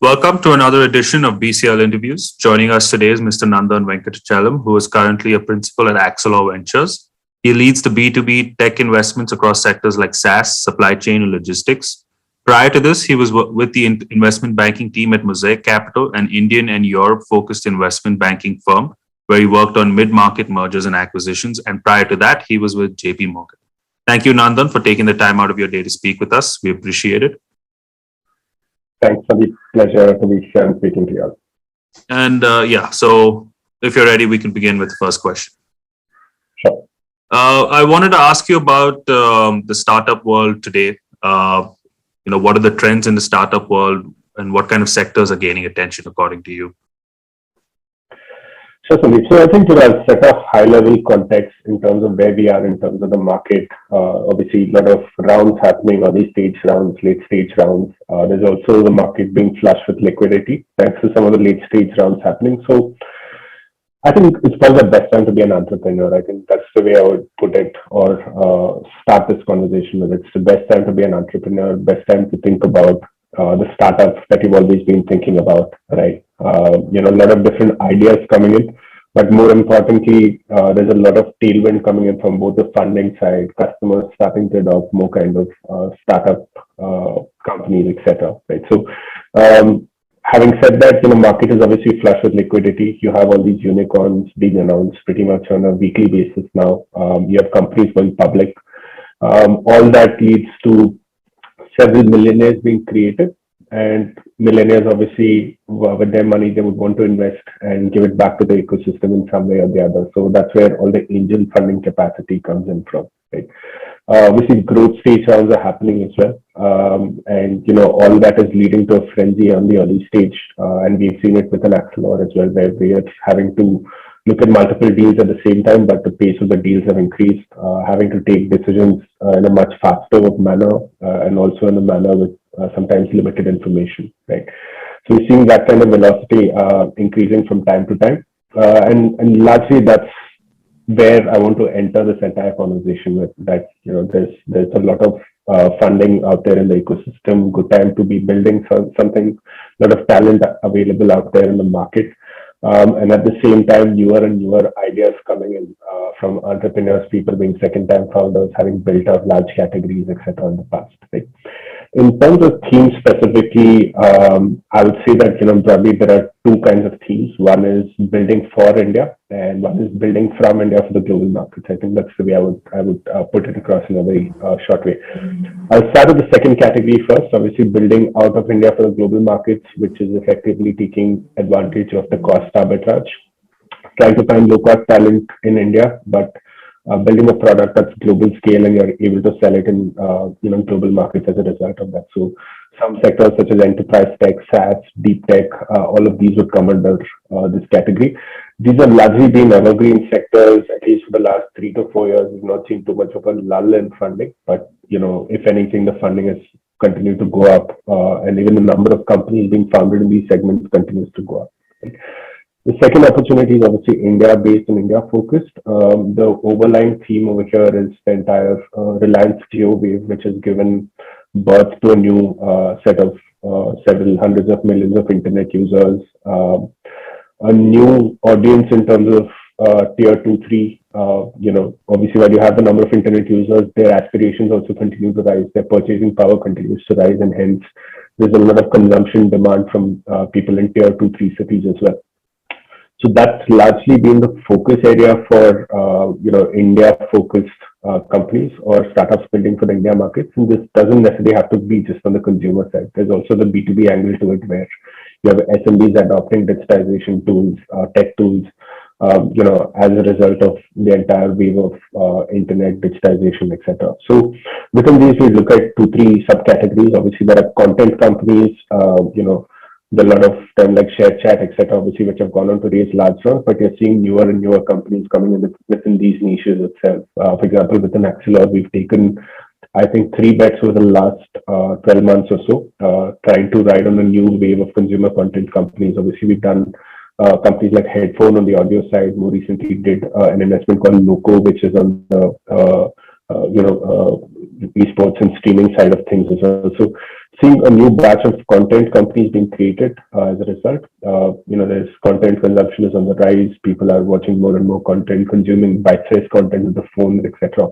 Welcome to another edition of BCL Interviews. Joining us today is Mr. Nandan who is currently a principal at Axilor Ventures. He leads the B2B tech investments across sectors like SaaS, supply chain, and logistics. Prior to this, he was with the investment banking team at Mosaic Capital, an Indian and Europe-focused investment banking firm, where he worked on mid-market mergers and acquisitions. And prior to that, he was with JP Morgan. Thank you, Nandan, for taking the time out of your day to speak with us. We appreciate it. Thanks for the pleasure to be here and speaking to you all. And so if you're ready, we can begin with the first question. Sure. I wanted to ask you about the startup world today. What are the trends in the startup world and what kind of sectors are gaining attention according to you? Sure, Sandeep. So I think I'll set a high-level context in terms of where we are in terms of the market. Obviously, a lot of rounds happening, early stage rounds, late stage rounds. There's also the market being flush with liquidity thanks to some of the late stage rounds happening. So I think it's probably the best time to be an entrepreneur. I think that's the way I would put it or start this conversation with. It's the best time to be an entrepreneur, best time to think about the startups that you've always been thinking about, right? A lot of different ideas coming in, but more importantly, there's a lot of tailwind coming in from both the funding side, customers starting to adopt more kind of startup companies, etc. Right? So, having said that, market is obviously flush with liquidity. You have all these unicorns being announced pretty much on a weekly basis now. You have companies going public. All that leads to several millionaires being created, and millionaires obviously with their money they would want to invest and give it back to the ecosystem in some way or the other. So that's where all the angel funding capacity comes in from, right? Obviously growth stage rounds are happening as well, and all that is leading to a frenzy on the early stage, and we've seen it with an Axilor as well, where we are having to look at multiple deals at the same time, but the pace of the deals have increased, having to take decisions in a much faster manner, and also in a manner with sometimes limited information, right? So we're seeing that kind of velocity increasing from time to time, and largely that's where I want to enter this entire conversation with. That there's a lot of funding out there in the ecosystem. Good time to be building something. A lot of talent available out there in the market. And at the same time, newer and newer ideas coming in from entrepreneurs, people being second-time founders, having built out large categories, etc. in the past. Right? In terms of themes specifically, I would say that broadly there are two kinds of themes. One is building for India, and one is building from India for the global markets. I think that's the way I would put it across in a very short way. I'll start with the second category first. Obviously, building out of India for the global markets, which is effectively taking advantage of the cost arbitrage, trying to find low-cost talent in India, but building a product that's global scale and you're able to sell it in global markets as a result of that. So some sectors such as enterprise tech, SaaS, deep tech, all of these would come under this category. These have largely been evergreen sectors, at least for the last 3 to 4 years. We've not seen too much of a lull in funding, but if anything, the funding has continued to go up, and even the number of companies being founded in these segments continues to go up. Right? The second opportunity is obviously India-based and India-focused. The overlying theme over here is the entire Reliance Jio wave, which has given birth to a new set of several hundreds of millions of internet users, a new audience in terms of tier 2, 3. Obviously, while you have the number of internet users, their aspirations also continue to rise. Their purchasing power continues to rise, and hence there's a lot of consumption demand from people in tier 2, 3 cities as well. So that's largely been the focus area for India-focused companies or startups building for the India markets. And this doesn't necessarily have to be just on the consumer side. There's also the B2B angle to it, where you have SMBs adopting digitization tools, tech tools, as a result of the entire wave of internet digitization, etc. So within these, we look at 2-3 subcategories. Obviously, there are content companies, there are a lot of them like ShareChat, etc., obviously, which have gone on to raise large rounds, but you're seeing newer and newer companies coming in within these niches itself. For example, within Axilor, we've taken, I think, 3 bets over the last 12 months or so, trying to ride on a new wave of consumer content companies. Obviously, we've done companies like Headphone on the audio side. More recently, did an investment called Loco, which is on the esports and streaming side of things as well. So seeing a new batch of content companies being created as a result. There's content consumption is on the rise. People are watching more and more content, consuming bite-sized content with the phone, etc.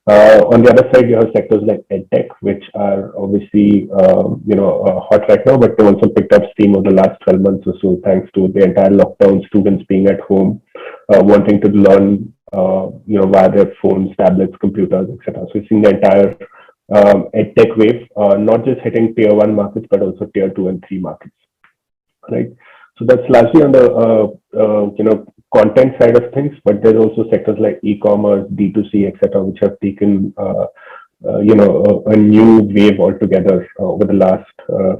On the other side, you have sectors like edtech, which are obviously hot right now, but they also picked up steam over the last 12 months or so, thanks to the entire lockdown, students being at home, wanting to learn, via their phones, tablets, computers, etc. So we're seeing the entire edtech wave, not just hitting tier one markets, but also tier two and three markets, right? So that's largely on the content side of things, but there's also sectors like e-commerce, D2C, etc., which have taken a new wave altogether over the last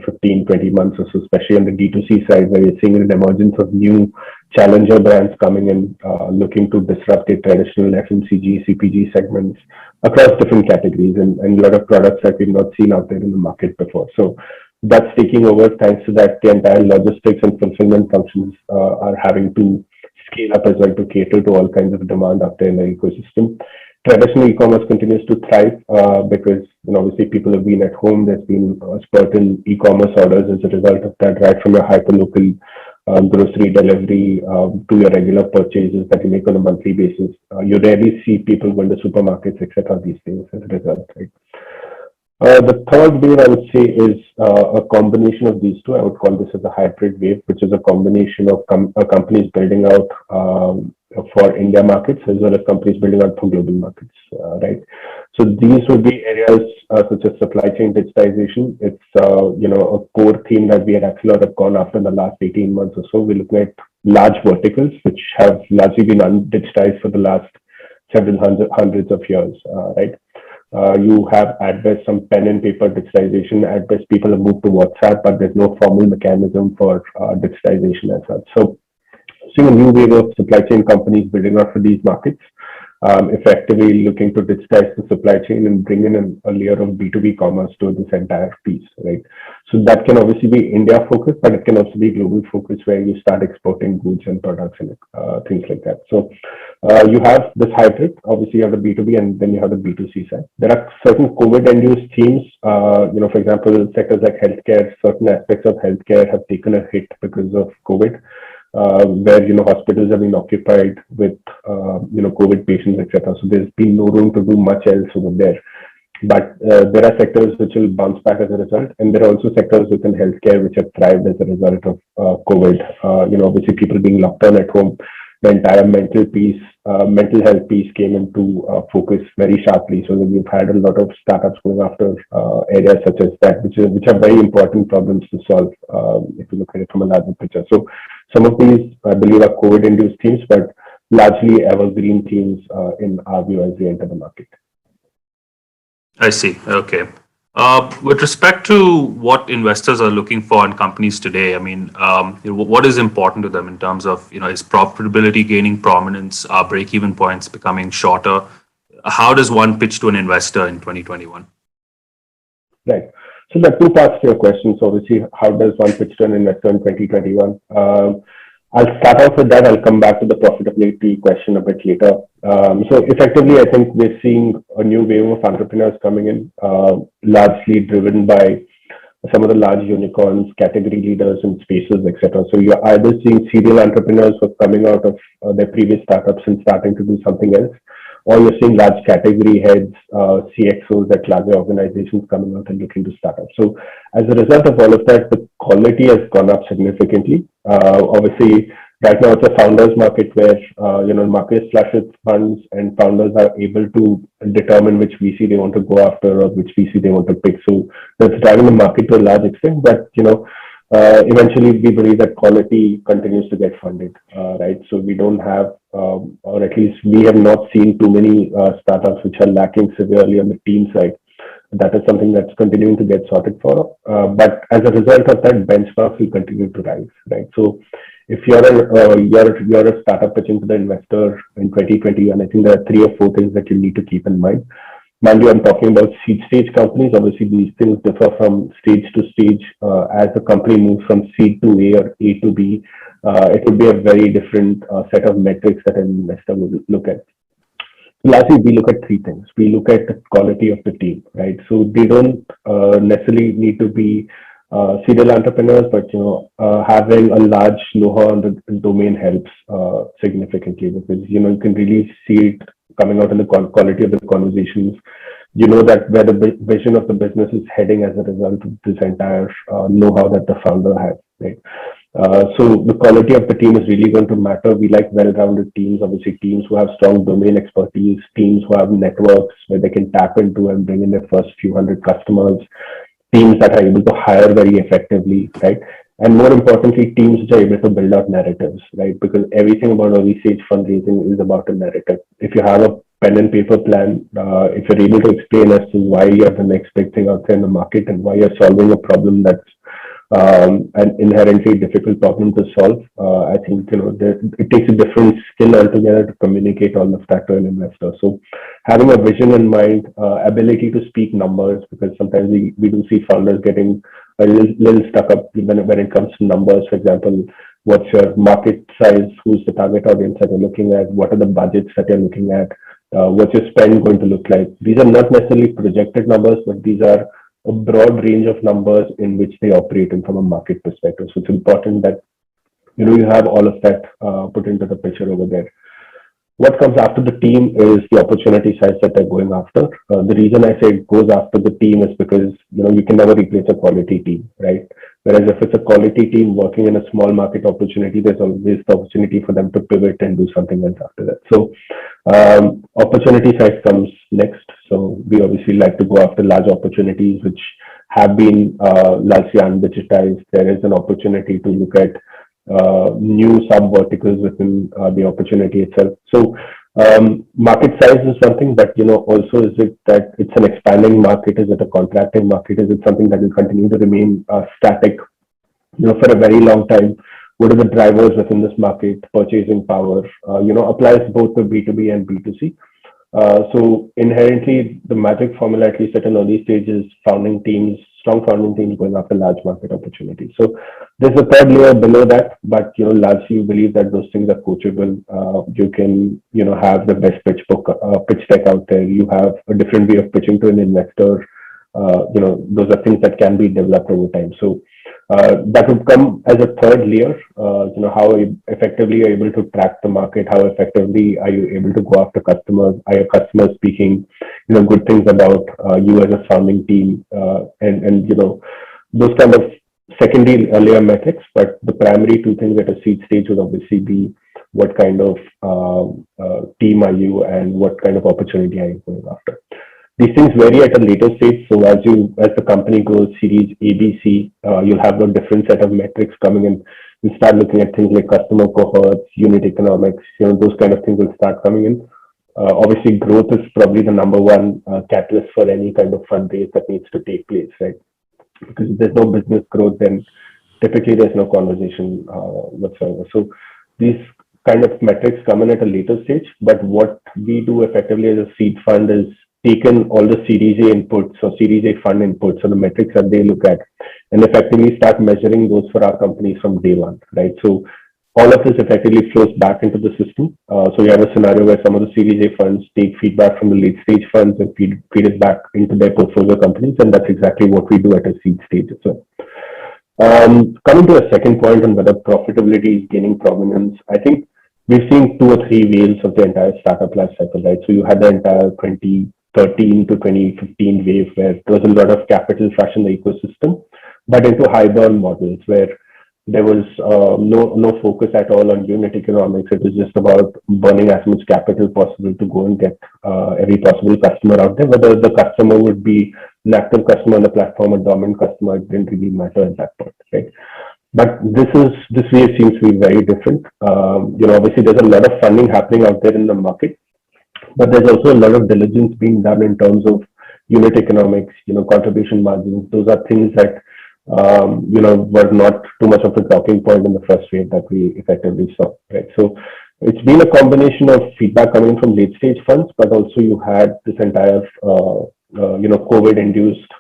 15, 20 months or so, especially on the D2C side, where you're seeing an emergence of new challenger brands coming in, looking to disrupt the traditional FMCG, CPG segments across different categories and a lot of products that we've not seen out there in the market before. So that's taking over. Thanks to that, the entire logistics and fulfillment functions are having to scale up as well to cater to all kinds of demand out there in the ecosystem. Traditional e-commerce continues to thrive because obviously people have been at home. There's been a spurt in e-commerce orders as a result of that, right from your hyperlocal grocery delivery to your regular purchases that you make on a monthly basis. You rarely see people going to supermarkets, etc. these days as a result, right? The third wave, I would say, is a combination of these two. I would call this as a hybrid wave, which is a combination of companies building out for India markets as well as companies building out for global markets, right? So these would be areas such as supply chain digitization. It's a core theme that we at Axilor have gone after in the last 18 months or so. We're looking at large verticals which have largely been undigitized for the last several hundreds of years, right? You have at best some pen and paper digitization. At best, people have moved to WhatsApp, but there's no formal mechanism for digitization as such. So, seeing a new wave of supply chain companies building out for these markets, effectively looking to digitize the supply chain and bring in a layer of B2B commerce to this entire piece, right? So that can obviously be India focused, but it can also be global focused where you start exporting goods and products and things like that. So you have this hybrid. Obviously, you have the B2B and then you have the B2C side. There are certain COVID-induced themes. For example, sectors like healthcare, certain aspects of healthcare have taken a hit because of COVID. Where hospitals have been occupied with COVID patients, etc. So there's been no room to do much else over there. But there are sectors which will bounce back as a result, and there are also sectors within healthcare which have thrived as a result of COVID. Obviously people being locked down at home, the entire mental health piece came into focus very sharply. So we've had a lot of startups going after areas such as that, which are very important problems to solve if you look at it from a larger picture. So some of these, I believe, are COVID-induced themes, but largely evergreen themes in our view as we enter the market. I see. Okay. With respect to what investors are looking for in companies today, I mean, what is important to them in terms of, is profitability gaining prominence? Are break-even points becoming shorter? How does one pitch to an investor in 2021? Right. So there are two parts to your question. So obviously, how does one pitch to an investor in 2021? I'll start off with that. I'll come back to the profitability question a bit later. So effectively, I think we're seeing a new wave of entrepreneurs coming in, largely driven by some of the large unicorns, category leaders in spaces, etc. So you're either seeing serial entrepreneurs who are coming out of their previous startups and starting to do something else, or you're seeing large category heads, CXOs at larger organizations coming out and looking to start up. So as a result of all of that, the quality has gone up significantly. Obviously, right now it's a founders market where market is flush with funds and founders are able to determine which VC they want to go after or which VC they want to pick. So that's driving the market to a large extent. But eventually, we believe that quality continues to get funded, right? So we don't have, or at least we have not seen too many startups which are lacking severely on the team side. That is something that's continuing to get sorted for. But as a result of that, benchmarks will continue to rise, right? So if you're a startup pitching to the investor in 2021, I think there are 3 or 4 things that you need to keep in mind. Mind you, I'm talking about seed stage companies. Obviously, these things differ from stage to stage. As the company moves from seed to A or A to B, it would be a very different set of metrics that an investor would look at. Lastly, we look at three things. We look at the quality of the team, right? So they don't necessarily need to be serial entrepreneurs, but having a large know-how on the domain helps significantly, because you can really see it coming out in the quality of the conversations. You know that where the vision of the business is heading as a result of this entire know-how that the founder has, right? So the quality of the team is really going to matter. We like well-rounded teams, obviously teams who have strong domain expertise, teams who have networks where they can tap into and bring in their first few hundred customers, teams that are able to hire very effectively, right? And more importantly, teams which are able to build out narratives, right? Because everything about early stage fundraising is about a narrative. If you have a pen and paper plan, if you're able to explain as to why you're the next big thing out there in the market and why you're solving a problem that's an inherently difficult problem to solve, I think it takes a different skill altogether to communicate all of that to an investor. So having a vision in mind, ability to speak numbers, because sometimes we do see founders getting a little stuck up when it comes to numbers. For example, what's your market size? Who's the target audience that you're looking at? What are the budgets that you're looking at? What's your spend going to look like? These are not necessarily projected numbers, but these are a broad range of numbers in which they operate in from a market perspective. So it's important that you have all of that put into the picture over there. What comes after the team is the opportunity size that they're going after. The reason I say it goes after the team is because you can never replace a quality team, right? Whereas if it's a quality team working in a small market opportunity, there's always the opportunity for them to pivot and do something else after that. So opportunity size comes next. So we obviously like to go after large opportunities which have been largely undigitized. There is an opportunity to look at new sub verticals within the opportunity itself. So market size is something, but also is it that it's an expanding market? Is it a contracting market? Is it something that will continue to remain static for a very long time? What are the drivers within this market? Purchasing power, applies both to B2B and B2C. So inherently, the magic formula, at least at an early stage, is strong founding teams going after large market opportunities. So there's a third layer below that, but largely you believe that those things are coachable. You can have the best pitch deck out there. You have a different way of pitching to an investor. Those are things that can be developed over time. So that would come as a third layer. How effectively are you able to track the market? How effectively are you able to go after customers? Are your customers speaking good things about you as a founding team? And those kind of secondary layer metrics. But the primary two things at a seed stage would obviously be what kind of team are you and what kind of opportunity are you going after. These things vary at a later stage. So as the company grows, series A, B, C, you'll have a different set of metrics coming in. You start looking at things like customer cohorts, unit economics, those kind of things will start coming in. Obviously, growth is probably the number one catalyst for any kind of fundraise that needs to take place, right? Because if there's no business growth, then typically there's no conversation whatsoever. So these kind of metrics come in at a later stage. But what we do effectively as a seed fund is taken all the Series A inputs or Series A fund inputs, so the metrics that they look at, and effectively start measuring those for our companies from day one, right? So all of this effectively flows back into the system. So we have a scenario where some of the Series A funds take feedback from the late stage funds and feed it back into their portfolio companies, and that's exactly what we do at a seed stage as well. Coming to a second point on whether profitability is gaining prominence, I think we've seen 2 or 3 waves of the entire startup life cycle, right? So you had the entire 2013 to 2015 wave where there was a lot of capital flush in the ecosystem, but into high burn models where there was no focus at all on unit economics. It was just about burning as much capital possible to go and get every possible customer out there. Whether the customer would be an active customer on the platform, a dormant customer, it didn't really matter at that point, right? But this wave seems to be very different. Obviously there's a lot of funding happening out there in the market, but there's also a lot of diligence being done in terms of unit economics, contribution margins. Those are things that were not too much of a talking point in the first wave that we effectively saw, right? So it's been a combination of feedback coming from late stage funds, but also you had this entire, COVID-induced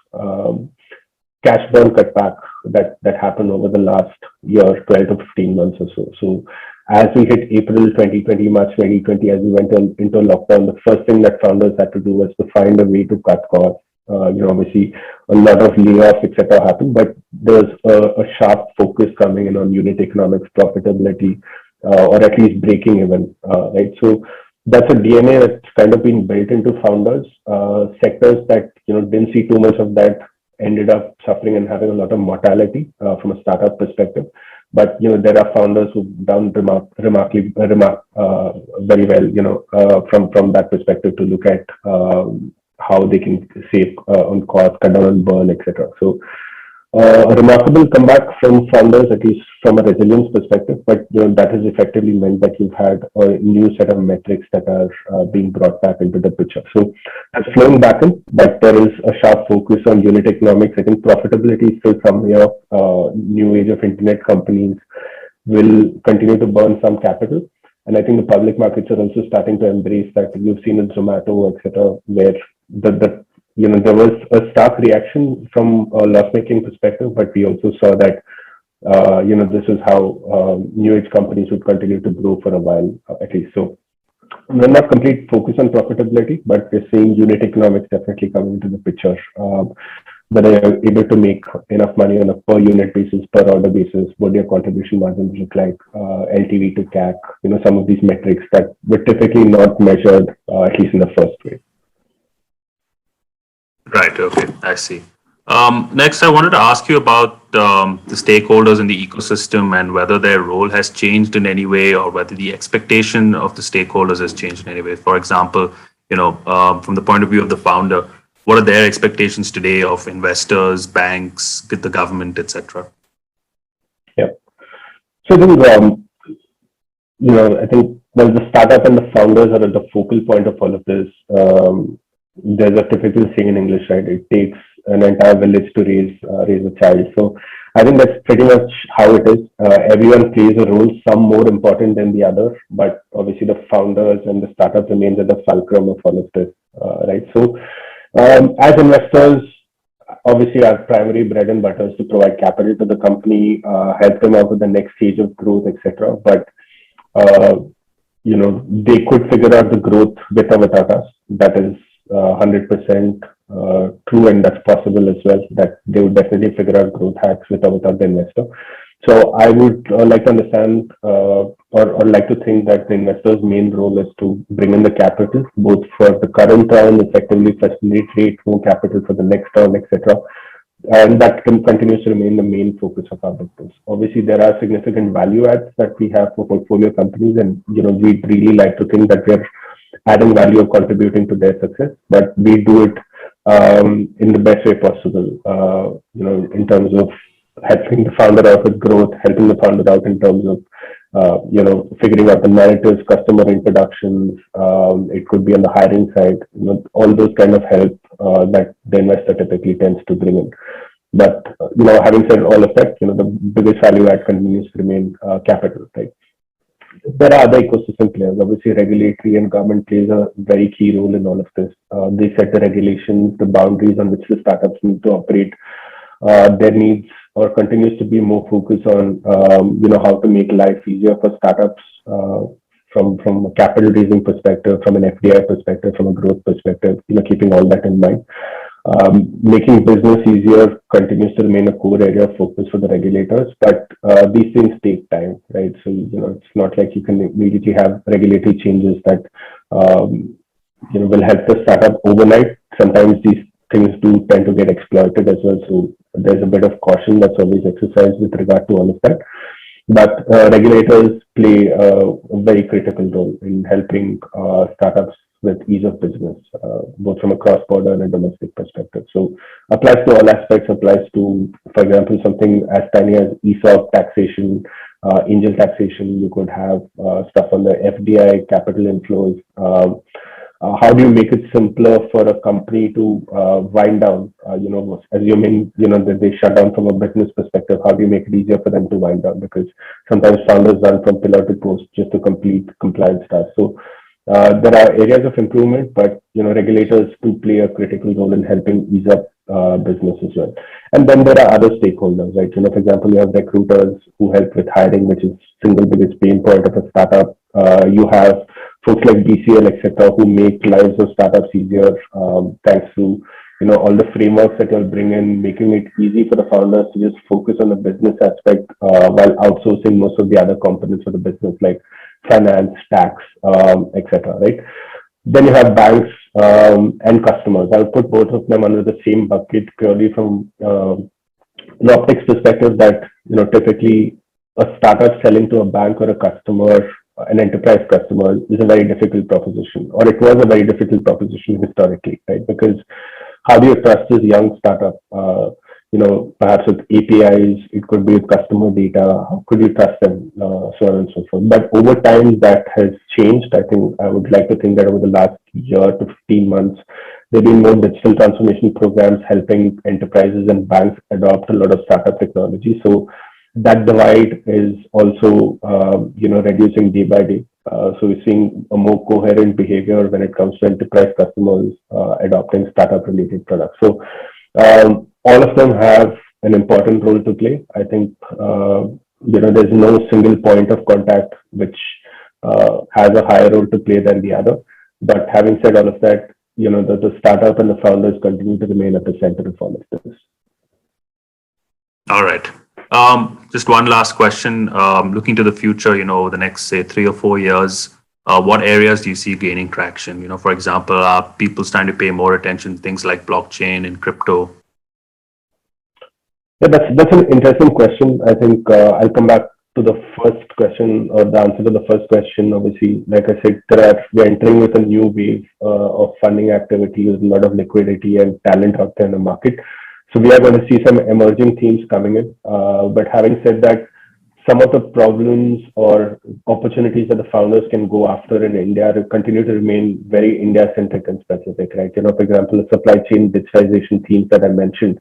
cash burn cutback that happened over the last year, 12 to 15 months or so. So as we hit April 2020, March 2020, as we went into lockdown, the first thing that founders had to do was to find a way to cut costs. Obviously, a lot of layoffs, etc., happened, but there's a sharp focus coming in on unit economics, profitability, or at least breaking even, right? So that's a DNA that's kind of been built into founders. Sectors that didn't see too much of that ended up suffering and having a lot of mortality from a startup perspective. But there are founders who've done remarkably very well, from that perspective to look at how they can save on cost, cut down on burn, etc. So a remarkable comeback from founders, at least from a resilience perspective. But that has effectively meant that you've had a new set of metrics that are being brought back into the picture. So that's flowing back in, but there is a sharp focus on unit economics. I think profitability is still something new age of internet companies will continue to burn some capital. And I think the public markets are also starting to embrace that. You've seen in Zomato, etc., where there was a stark reaction from a loss-making perspective, but we also saw that this is how new age companies would continue to grow for a while, at least. So we're not complete focus on profitability, but we're seeing unit economics definitely coming into the picture. Whether you're able to make enough money on a per unit basis, per order basis, what your contribution margins look like, LTV to CAC, some of these metrics that were typically not measured, at least in the first wave. Right. Okay. I see. Next, I wanted to ask you about the stakeholders in the ecosystem and whether their role has changed in any way, or whether the expectation of the stakeholders has changed in any way. For example, from the point of view of the founder, what are their expectations today of investors, banks, the government, etc.? Yeah. So I think when the startup and the founders are at the focal point of all of this, there's a typical saying in English, right? It takes an entire village to raise a child. So I think that's pretty much how it is. Everyone plays a role, some more important than the other, but obviously the founders and the startup remains at the fulcrum of all of this, right? So as investors, obviously our primary bread and butter is to provide capital to the company, help them out with the next stage of growth, etc. But they could figure out the growth with or without us. That is 100% true, and that's possible as well, that they would definitely figure out growth hacks with or without the investor. So I would like to understand or like to think that the investor's main role is to bring in the capital, both for the current round, effectively facilitate more capital for the next round, etc. And that continues to remain the main focus of our business. Obviously, there are significant value adds that we have for portfolio companies, and we'd really like to think that we're adding value or contributing to their success, but we do it in the best way possible. In terms of helping the founder out with growth, helping the founder out in terms of figuring out the narratives, customer introductions. It could be on the hiring side. All those kind of help that the investor typically tends to bring in. But having said all of that, the biggest value add continues to remain capital, right? There are other ecosystem players. Obviously, regulatory and government plays a very key role in all of this. They set the regulations, the boundaries on which the startups need to operate. There needs or continues to be more focus on how to make life easier for startups from a capital raising perspective, from an FDI perspective, from a growth perspective. Keeping all that in mind. Making business easier continues to remain a core area of focus for the regulators, but these things take time, right? So it's not like you can immediately have regulatory changes that will help the startup overnight. Sometimes these things do tend to get exploited as well, so there's a bit of caution that's always exercised with regard to all of that. But regulators play a very critical role in helping startups with ease of business, both from a cross-border and a domestic perspective. So applies to all aspects, applies to, for example, something as tiny as ESOP taxation, angel taxation. You could have stuff on the FDI, capital inflows. How do you make it simpler for a company to wind down? Assuming that they shut down from a business perspective, how do you make it easier for them to wind down? Because sometimes founders run from pillar to post just to complete compliance tasks. So There are areas of improvement, but regulators do play a critical role in helping ease up business as well. And then there are other stakeholders, right? For example, you have recruiters who help with hiring, which is single biggest pain point of a startup. You have folks like BCL, etc., who make lives of startups easier, thanks to all the frameworks that you'll bring in, making it easy for the founders to just focus on the business aspect while outsourcing most of the other components of the business, like finance, tax, etc. Right? Then you have banks and customers. I'll put both of them under the same bucket purely from an optics perspective. That typically a startup selling to a bank or a customer, an enterprise customer, is a very difficult proposition, or it was a very difficult proposition historically, right? Because how do you trust this young startup? Perhaps with APIs, it could be with customer data. How could you trust them? So on and so forth. But over time, that has changed. I think I would like to think that over the last year to 15 months, there have been more digital transformation programs helping enterprises and banks adopt a lot of startup technology. So that divide is also, reducing day by day. So we're seeing a more coherent behavior when it comes to enterprise customers adopting startup-related products. So all of them have an important role to play. I think there's no single point of contact which has a higher role to play than the other. But having said all of that, the startup and the founders continue to remain at the center of all of this. All right. Just one last question. Looking to the future, the next, say, 3 or 4 years, what areas do you see gaining traction? For example, are people starting to pay more attention to things like blockchain and crypto? Yeah, that's an interesting question. I think I'll come back to the first question, or the answer to the first question. Obviously, like I said, we're entering with a new wave of funding activity with a lot of liquidity and talent out there in the market. So we are going to see some emerging themes coming in. But having said that, some of the problems or opportunities that the founders can go after in India continue to remain very India-centric and specific, right? For example, the supply chain digitization themes that I mentioned.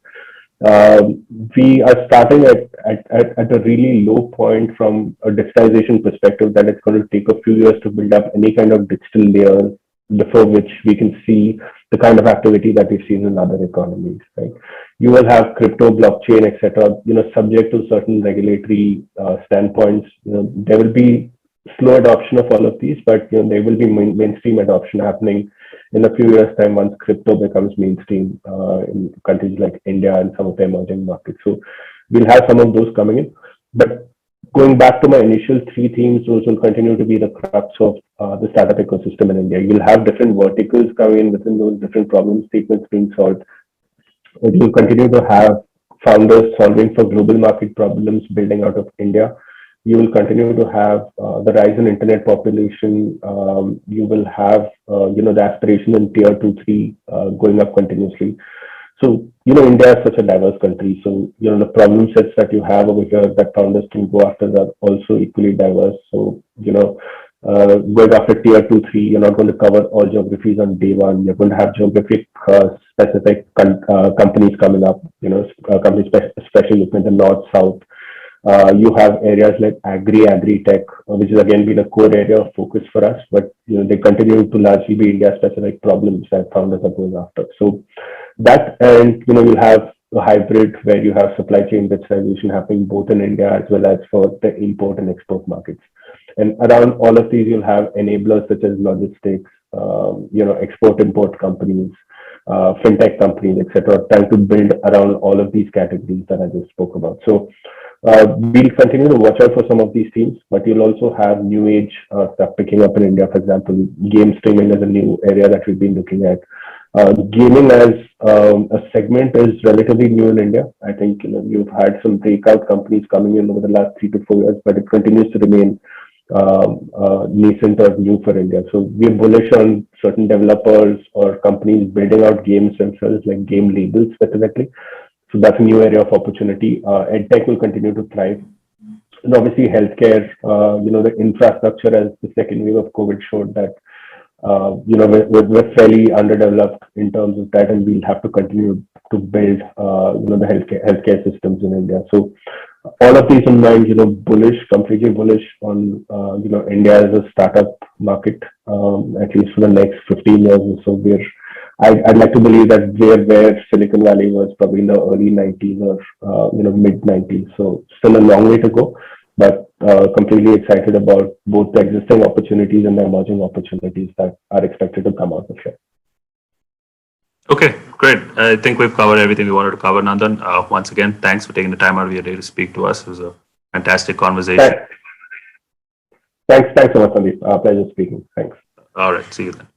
We are starting at a really low point from a digitization perspective, that it's going to take a few years to build up any kind of digital layer before which we can see the kind of activity that we've seen in other economies, right? You will have crypto, blockchain, etc. Subject to certain regulatory standpoints. There will be slow adoption of all of these, but there will be mainstream adoption happening in a few years' time once crypto becomes mainstream in countries like India and some of the emerging markets. So we'll have some of those coming in. But going back to my initial 3 themes, those will continue to be the crux of the startup ecosystem in India. You'll have different verticals coming in within those different problem statements being solved. You'll continue to have founders solving for global market problems building out of India. You will continue to have the rise in internet population. You will have the aspiration in tier 2, 3 going up continuously. So India is such a diverse country. So the problem sets that you have over here that founders can go after are also equally diverse. So going after tier 2, 3, you're not going to cover all geographies on day one. You're going to have geographic specific companies coming up. Companies especially looking at the north, south. You have areas like agri-tech, which has again been a core area of focus for us, but they continue to largely be India-specific problems that founders are going after. So that, and you'll have a hybrid where you have supply chain digitization happening both in India as well as for the import and export markets. And around all of these, you'll have enablers such as logistics, export-import companies, fintech companies, etc., trying to build around all of these categories that I just spoke about. So we'll continue to watch out for some of these themes, but you'll also have new age stuff picking up in India. For example, game streaming is a new area that we've been looking at. Gaming as a segment is relatively new in India. I think you've had some breakout companies coming in over the last 3 to 4 years, but it continues to remain nascent or new for India. So we're bullish on certain developers or companies building out games themselves, like game labels specifically. So that's a new area of opportunity. EdTech will continue to thrive. And obviously healthcare, the infrastructure as the second wave of COVID showed that, we're fairly underdeveloped in terms of that, and we'll have to continue to build, the healthcare systems in India. So all of these in mind, bullish, completely bullish on, India as a startup market, at least for the next 15 years or so. I'd like to believe that we're where Silicon Valley was probably in the early 90s or, mid 90s. So still a long way to go, but completely excited about both the existing opportunities and the emerging opportunities that are expected to come out of here. Okay, great. I think we've covered everything we wanted to cover, Nandan. Once again, thanks for taking the time out of your day to speak to us. It was a fantastic conversation. Thanks so much, Sandeep. Pleasure speaking. Thanks. All right, see you then.